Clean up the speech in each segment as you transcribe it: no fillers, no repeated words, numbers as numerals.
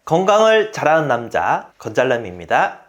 건강을 잘하는 남자 건잘남입니다.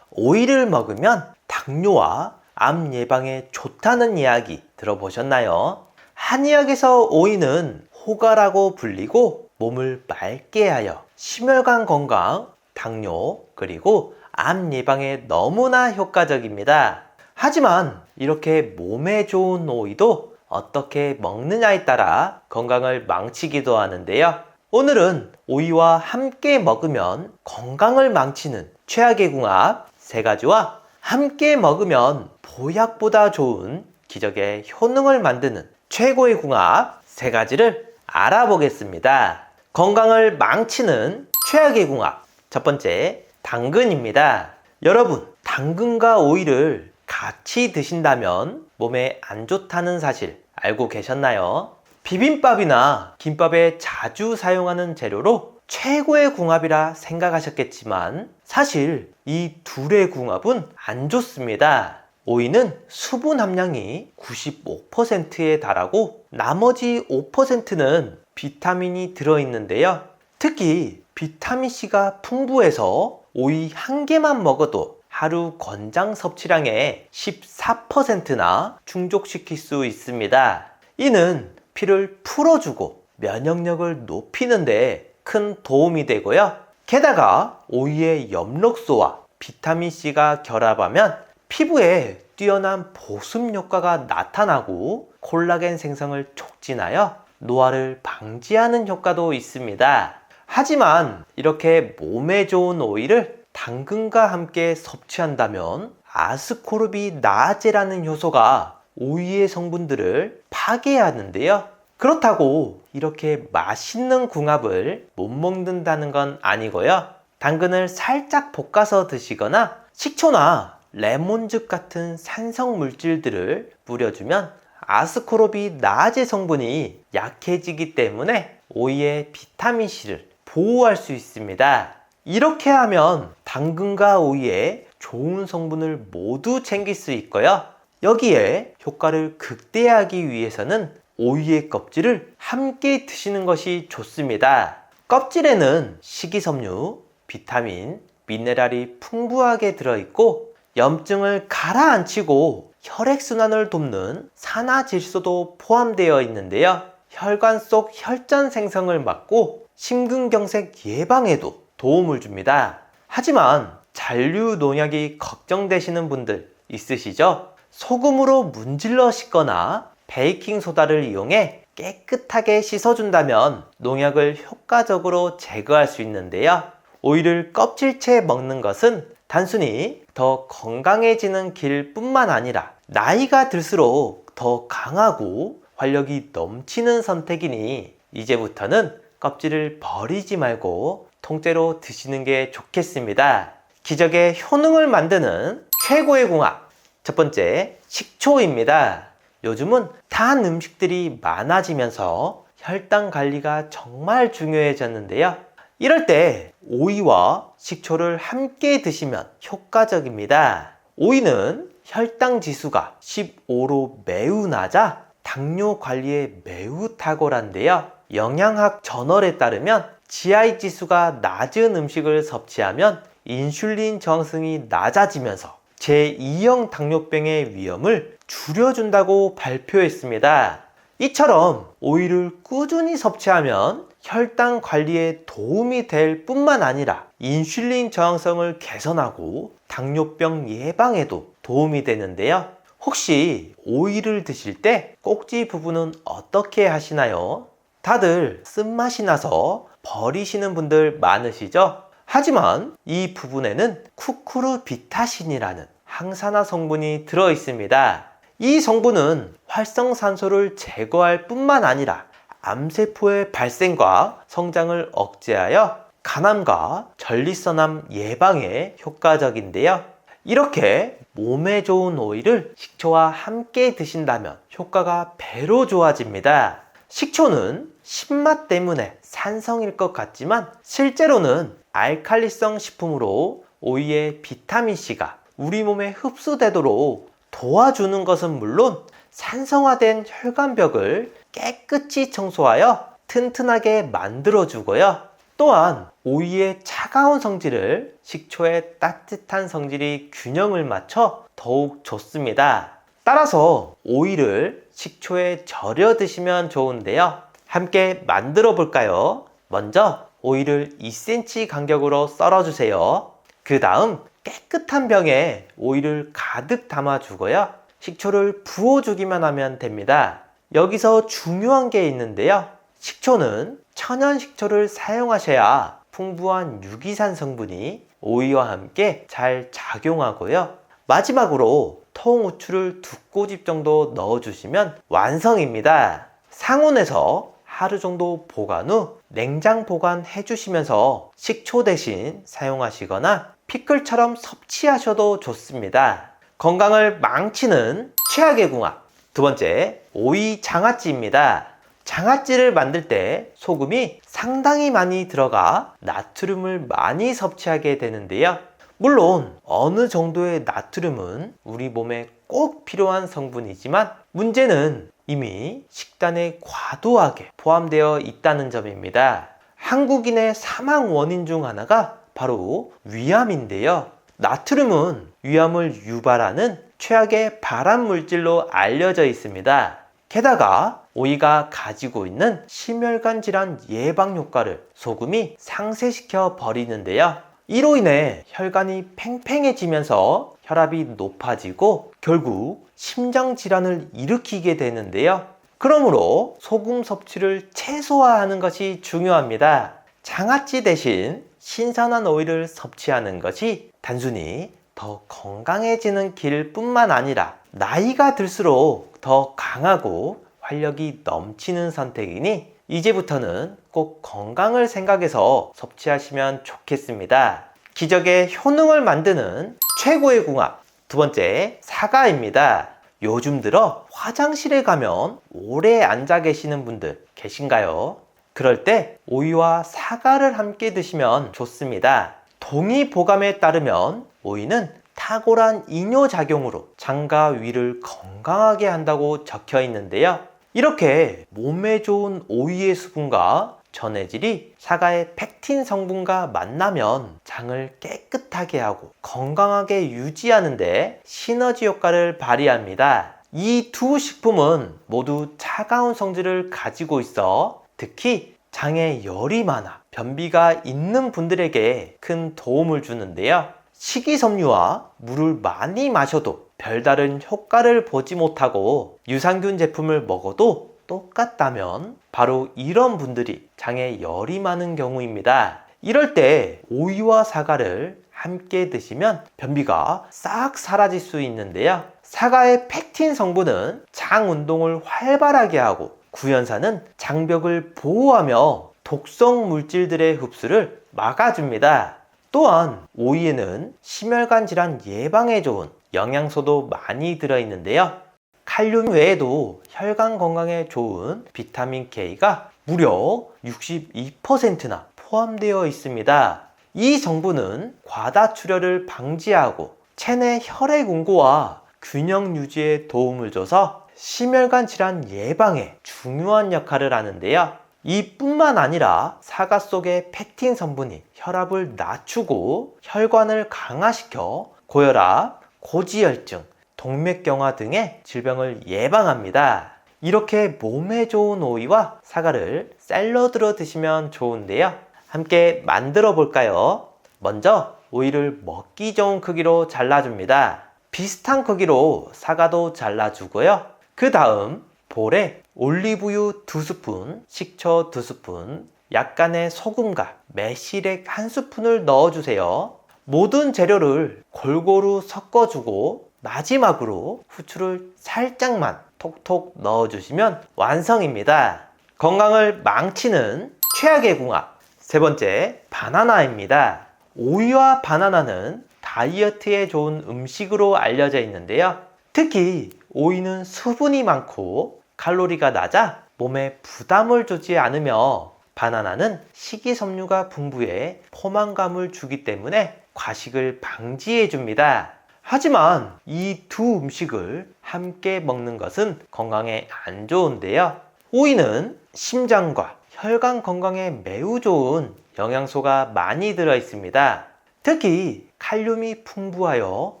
오이를 먹으면 당뇨와 암 예방에 좋다는 이야기 들어보셨나요? 한의학에서 오이는 호가라고 불리고 몸을 맑게 하여 심혈관 건강, 당뇨, 그리고 암 예방에 너무나 효과적입니다. 하지만 이렇게 몸에 좋은 오이도 어떻게 먹느냐에 따라 건강을 망치기도 하는데요. 오늘은 오이와 함께 먹으면 건강을 망치는 최악의 궁합 3가지와 함께 먹으면 보약보다 좋은 기적의 효능을 만드는 최고의 궁합 3가지를 알아보겠습니다. 건강을 망치는 최악의 궁합 첫 번째, 당근입니다. 여러분, 당근과 오이를 같이 드신다면 몸에 안 좋다는 사실 알고 계셨나요? 비빔밥이나 김밥에 자주 사용하는 재료로 최고의 궁합이라 생각하셨겠지만 사실 이 둘의 궁합은 안 좋습니다. 오이는 수분 함량이 95%에 달하고 나머지 5%는 비타민이 들어있는데요. 특히 비타민C가 풍부해서 오이 한 개만 먹어도 하루 권장 섭취량의 14%나 충족시킬 수 있습니다. 이는 피를 풀어주고 면역력을 높이는데 큰 도움이 되고요. 게다가 오이의 엽록소와 비타민C가 결합하면 피부에 뛰어난 보습 효과가 나타나고 콜라겐 생성을 촉진하여 노화를 방지하는 효과도 있습니다. 하지만 이렇게 몸에 좋은 오이를 당근과 함께 섭취한다면 아스코르비나제라는 효소가 오이의 성분들을 파괴하는데요. 그렇다고 이렇게 맛있는 궁합을 못 먹는다는 건 아니고요. 당근을 살짝 볶아서 드시거나 식초나 레몬즙 같은 산성 물질들을 뿌려주면 아스코르비나제 성분이 약해지기 때문에 오이의 비타민C를 보호할 수 있습니다. 이렇게 하면 당근과 오이의 좋은 성분을 모두 챙길 수 있고요. 여기에 효과를 극대화하기 위해서는 오이의 껍질을 함께 드시는 것이 좋습니다. 껍질에는 식이섬유, 비타민, 미네랄이 풍부하게 들어있고 염증을 가라앉히고 혈액순환을 돕는 산화질소도 포함되어 있는데요. 혈관 속 혈전 생성을 막고 심근경색 예방에도 도움을 줍니다. 하지만 잔류 농약이 걱정되시는 분들 있으시죠? 소금으로 문질러 씻거나 베이킹소다를 이용해 깨끗하게 씻어준다면 농약을 효과적으로 제거할 수 있는데요. 오이를 껍질째 먹는 것은 단순히 더 건강해지는 길 뿐만 아니라 나이가 들수록 더 강하고 활력이 넘치는 선택이니 이제부터는 껍질을 버리지 말고 통째로 드시는 게 좋겠습니다. 기적의 효능을 만드는 최고의 궁합 첫 번째, 식초입니다. 요즘은 단 음식들이 많아지면서 혈당 관리가 정말 중요해졌는데요. 이럴 때 오이와 식초를 함께 드시면 효과적입니다. 오이는 혈당 지수가 15로 매우 낮아 당뇨 관리에 매우 탁월한데요. 영양학 저널에 따르면 GI 지수가 낮은 음식을 섭취하면 인슐린 저항성이 낮아지면서 제2형 당뇨병의 위험을 줄여준다고 발표했습니다. 이처럼 오이를 꾸준히 섭취하면 혈당 관리에 도움이 될 뿐만 아니라 인슐린 저항성을 개선하고 당뇨병 예방에도 도움이 되는데요. 혹시 오이를 드실 때 꼭지 부분은 어떻게 하시나요? 다들 쓴맛이 나서 버리시는 분들 많으시죠? 하지만 이 부분에는 쿠쿠르비타신이라는 항산화 성분이 들어 있습니다. 이 성분은 활성산소를 제거할 뿐만 아니라 암세포의 발생과 성장을 억제하여 간암과 전립선암 예방에 효과적인데요. 이렇게 몸에 좋은 오이를 식초와 함께 드신다면 효과가 배로 좋아집니다. 식초는 신맛 때문에 산성일 것 같지만 실제로는 알칼리성 식품으로 오이의 비타민C가 우리 몸에 흡수되도록 도와주는 것은 물론 산성화된 혈관벽을 깨끗이 청소하여 튼튼하게 만들어주고요. 또한 오이의 차가운 성질을 식초의 따뜻한 성질이 균형을 맞춰 더욱 좋습니다. 따라서 오이를 식초에 절여 드시면 좋은데요. 함께 만들어 볼까요? 먼저 오이를 2cm 간격으로 썰어 주세요. 그 다음 깨끗한 병에 오이를 가득 담아 주고요. 식초를 부어주기만 하면 됩니다. 여기서 중요한 게 있는데요. 식초는 천연 식초를 사용하셔야 풍부한 유기산 성분이 오이와 함께 잘 작용하고요. 마지막으로 통후추를 2꼬집 정도 넣어주시면 완성입니다. 상온에서 하루 정도 보관 후 냉장 보관해 주시면서 식초 대신 사용하시거나 피클처럼 섭취하셔도 좋습니다. 건강을 망치는 최악의 궁합. 두 번째, 오이 장아찌입니다. 장아찌를 만들 때 소금이 상당히 많이 들어가 나트륨을 많이 섭취하게 되는데요. 물론 어느 정도의 나트륨은 우리 몸에 꼭 필요한 성분이지만 문제는 이미 식단에 과도하게 포함되어 있다는 점입니다. 한국인의 사망 원인 중 하나가 바로 위암인데요. 나트륨은 위암을 유발하는 최악의 발암 물질로 알려져 있습니다. 게다가 오이가 가지고 있는 심혈관 질환 예방 효과를 소금이 상쇄시켜 버리는데요. 이로 인해 혈관이 팽팽해지면서 혈압이 높아지고 결국 심장 질환을 일으키게 되는데요. 그러므로 소금 섭취를 최소화하는 것이 중요합니다. 장아찌 대신 신선한 오이를 섭취하는 것이 단순히 더 건강해지는 길뿐만 아니라 나이가 들수록 더 강하고 활력이 넘치는 선택이니 이제부터는 꼭 건강을 생각해서 섭취하시면 좋겠습니다. 기적의 효능을 만드는 최고의 궁합. 두 번째, 사과입니다. 요즘 들어 화장실에 가면 오래 앉아 계시는 분들 계신가요? 그럴 때 오이와 사과를 함께 드시면 좋습니다. 동의보감에 따르면 오이는 탁월한 이뇨작용으로 장과 위를 건강하게 한다고 적혀 있는데요. 이렇게 몸에 좋은 오이의 수분과 전해질이 사과의 펙틴 성분과 만나면 장을 깨끗하게 하고 건강하게 유지하는 데 시너지 효과를 발휘합니다. 이 두 식품은 모두 차가운 성질을 가지고 있어 특히 장에 열이 많아 변비가 있는 분들에게 큰 도움을 주는데요. 식이섬유와 물을 많이 마셔도 별다른 효과를 보지 못하고 유산균 제품을 먹어도 똑같다면 바로 이런 분들이 장에 열이 많은 경우입니다. 이럴 때 오이와 사과를 함께 드시면 변비가 싹 사라질 수 있는데요. 사과의 펙틴 성분은 장 운동을 활발하게 하고 구연산은 장벽을 보호하며 독성 물질들의 흡수를 막아줍니다. 또한 오이에는 심혈관 질환 예방에 좋은 영양소도 많이 들어있는데요. 칼륨 외에도 혈관 건강에 좋은 비타민 K가 무려 62%나 포함되어 있습니다. 이 성분은 과다출혈을 방지하고 체내 혈액 응고와 균형 유지에 도움을 줘서 심혈관 질환 예방에 중요한 역할을 하는데요. 이뿐만 아니라 사과 속의 펙틴 성분이 혈압을 낮추고 혈관을 강화시켜 고혈압, 고지혈증, 동맥경화 등의 질병을 예방합니다. 이렇게 몸에 좋은 오이와 사과를 샐러드로 드시면 좋은데요. 함께 만들어 볼까요? 먼저 오이를 먹기 좋은 크기로 잘라줍니다. 비슷한 크기로 사과도 잘라주고요. 그 다음 볼에 올리브유 2스푼, 식초 2스푼, 약간의 소금과 매실액 1스푼을 넣어주세요. 모든 재료를 골고루 섞어주고 마지막으로 후추를 살짝만 톡톡 넣어주시면 완성입니다. 건강을 망치는 최악의 궁합. 세 번째, 바나나입니다. 오이와 바나나는 다이어트에 좋은 음식으로 알려져 있는데요. 특히 오이는 수분이 많고 칼로리가 낮아 몸에 부담을 주지 않으며 바나나는 식이섬유가 풍부해 포만감을 주기 때문에 과식을 방지해 줍니다. 하지만 이 두 음식을 함께 먹는 것은 건강에 안 좋은데요. 오이는 심장과 혈관 건강에 매우 좋은 영양소가 많이 들어 있습니다. 특히 칼륨이 풍부하여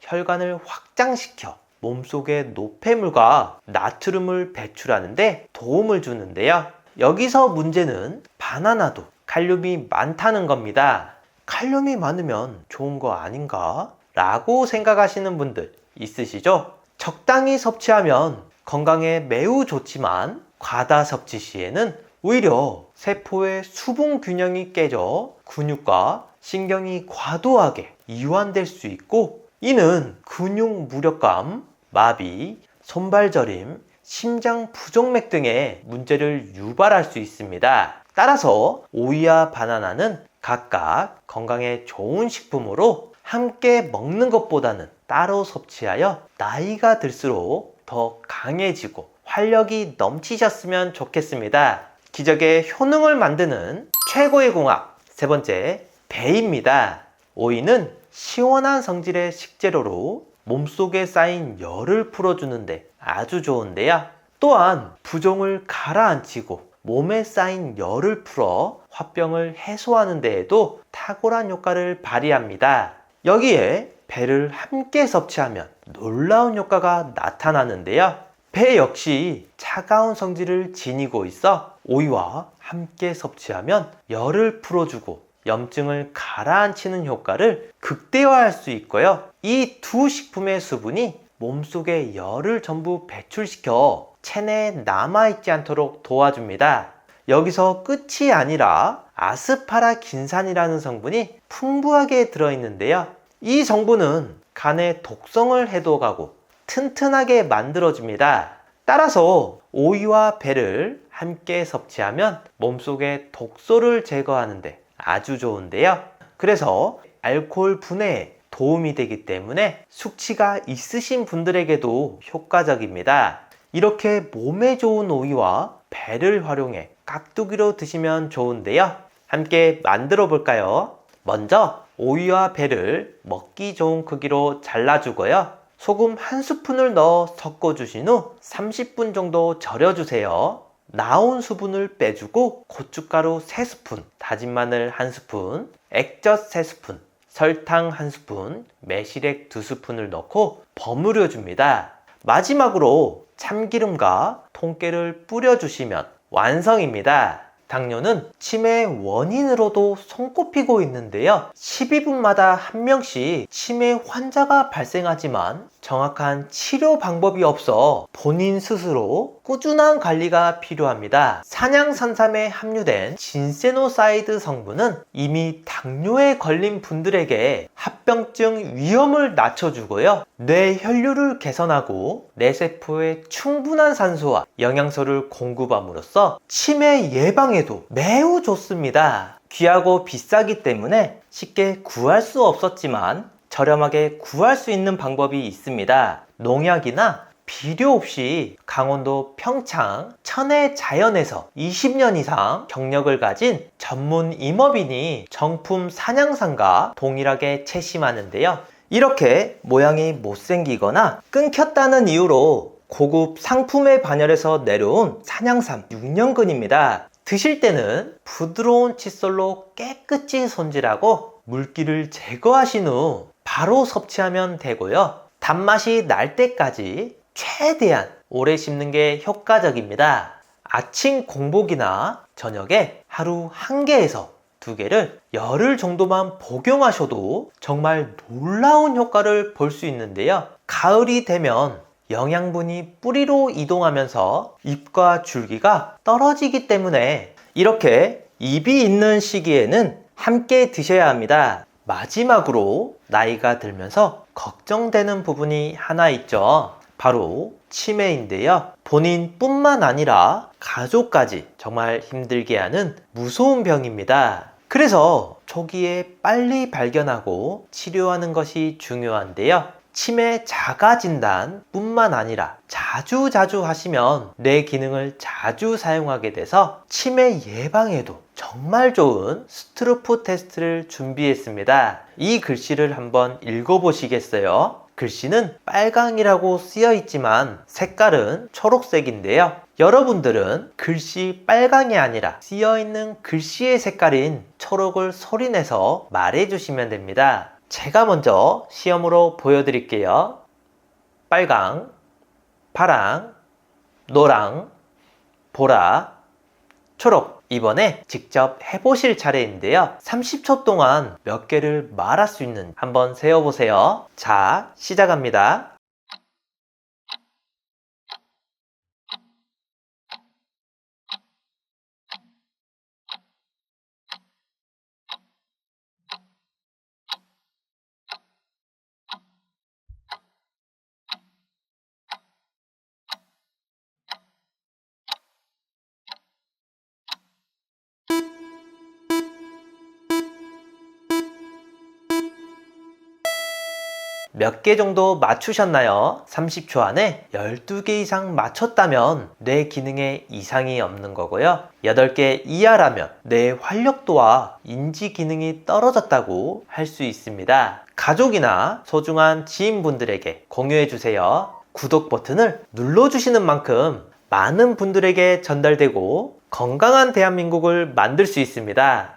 혈관을 확장시켜 몸속의 노폐물과 나트륨을 배출하는데 도움을 주는데요. 여기서 문제는 바나나도 칼륨이 많다는 겁니다. 칼륨이 많으면 좋은 거 아닌가? 라고 생각하시는 분들 있으시죠? 적당히 섭취하면 건강에 매우 좋지만 과다 섭취 시에는 오히려 세포의 수분 균형이 깨져 근육과 신경이 과도하게 이완될 수 있고, 이는 근육 무력감, 마비, 손발 저림, 심장 부정맥 등의 문제를 유발할 수 있습니다. 따라서 오이와 바나나는 각각 건강에 좋은 식품으로 함께 먹는 것보다는 따로 섭취하여 나이가 들수록 더 강해지고 활력이 넘치셨으면 좋겠습니다. 기적의 효능을 만드는 최고의 공학, 세 번째, 배입니다. 오이는 시원한 성질의 식재료로 몸속에 쌓인 열을 풀어주는데 아주 좋은데요. 또한 부종을 가라앉히고 몸에 쌓인 열을 풀어 화병을 해소하는 데에도 탁월한 효과를 발휘합니다. 여기에 배를 함께 섭취하면 놀라운 효과가 나타나는데요. 배 역시 차가운 성질을 지니고 있어 오이와 함께 섭취하면 열을 풀어주고 염증을 가라앉히는 효과를 극대화할 수 있고요. 이 두 식품의 수분이 몸속의 열을 전부 배출시켜 체내에 남아있지 않도록 도와줍니다. 여기서 끝이 아니라 아스파라긴산이라는 성분이 풍부하게 들어있는데요. 이 성분은 간의 독성을 해독하고 튼튼하게 만들어줍니다. 따라서 오이와 배를 함께 섭취하면 몸속의 독소를 제거하는데 아주 좋은데요. 그래서 알코올 분해에 도움이 되기 때문에 숙취가 있으신 분들에게도 효과적입니다. 이렇게 몸에 좋은 오이와 배를 활용해 깍두기로 드시면 좋은데요. 함께 만들어 볼까요? 먼저 오이와 배를 먹기 좋은 크기로 잘라주고요. 소금 한 스푼을 넣어 섞어주신 후 30분 정도 절여주세요. 나온 수분을 빼주고 고춧가루 3스푼, 다진 마늘 1스푼, 액젓 3스푼, 설탕 1스푼, 매실액 2스푼을 넣고 버무려 줍니다. 마지막으로 참기름과 통깨를 뿌려주시면 완성입니다. 당뇨는 치매의 원인으로도 손꼽히고 있는데요. 12분마다 한 명씩 치매 환자가 발생하지만 정확한 치료 방법이 없어 본인 스스로 꾸준한 관리가 필요합니다. 산양산삼에 함유된 진세노사이드 성분은 이미 당뇨에 걸린 분들에게 합병증 위험을 낮춰주고요. 뇌 혈류를 개선하고 뇌세포에 충분한 산소와 영양소를 공급함으로써 치매 예방에도 매우 좋습니다. 귀하고 비싸기 때문에 쉽게 구할 수 없었지만 저렴하게 구할 수 있는 방법이 있습니다. 농약이나 비료 없이 강원도 평창 천혜 자연에서 20년 이상 경력을 가진 전문 임업인이 정품 산양산과 동일하게 채심하는데요. 이렇게 모양이 못생기거나 끊겼다는 이유로 고급 상품에 반열해서 내려온 산양삼 6년근입니다. 드실 때는 부드러운 칫솔로 깨끗이 손질하고 물기를 제거하신 후 바로 섭취하면 되고요. 단맛이 날 때까지 최대한 오래 씹는 게 효과적입니다. 아침 공복이나 저녁에 하루 1개에서 2개를 열흘 정도만 복용하셔도 정말 놀라운 효과를 볼 수 있는데요. 가을이 되면 영양분이 뿌리로 이동하면서 잎과 줄기가 떨어지기 때문에 이렇게 잎이 있는 시기에는 함께 드셔야 합니다. 마지막으로 나이가 들면서 걱정되는 부분이 하나 있죠. 바로 치매인데요. 본인뿐만 아니라 가족까지 정말 힘들게 하는 무서운 병입니다. 그래서 초기에 빨리 발견하고 치료하는 것이 중요한데요. 치매 자가 진단 뿐만 아니라 자주 하시면 뇌 기능을 자주 사용하게 돼서 치매 예방에도 정말 좋은 스트루프 테스트를 준비했습니다. 이 글씨를 한번 읽어보시겠어요? 글씨는 빨강이라고 쓰여 있지만 색깔은 초록색인데요. 여러분들은 글씨 빨강이 아니라 쓰여있는 글씨의 색깔인 초록을 소리내서 말해주시면 됩니다. 제가 먼저 시험으로 보여드릴게요. 빨강, 파랑, 노랑, 보라, 초록. 이번에 직접 해보실 차례인데요. 30초 동안 몇 개를 말할 수 있는지 한번 세어보세요. 자, 시작합니다. 몇 개 정도 맞추셨나요? 30초 안에 12개 이상 맞췄다면 뇌 기능에 이상이 없는 거고요. 8개 이하라면 뇌 활력도와 인지 기능이 떨어졌다고 할 수 있습니다. 가족이나 소중한 지인분들에게 공유해 주세요. 구독 버튼을 눌러주시는 만큼 많은 분들에게 전달되고 건강한 대한민국을 만들 수 있습니다.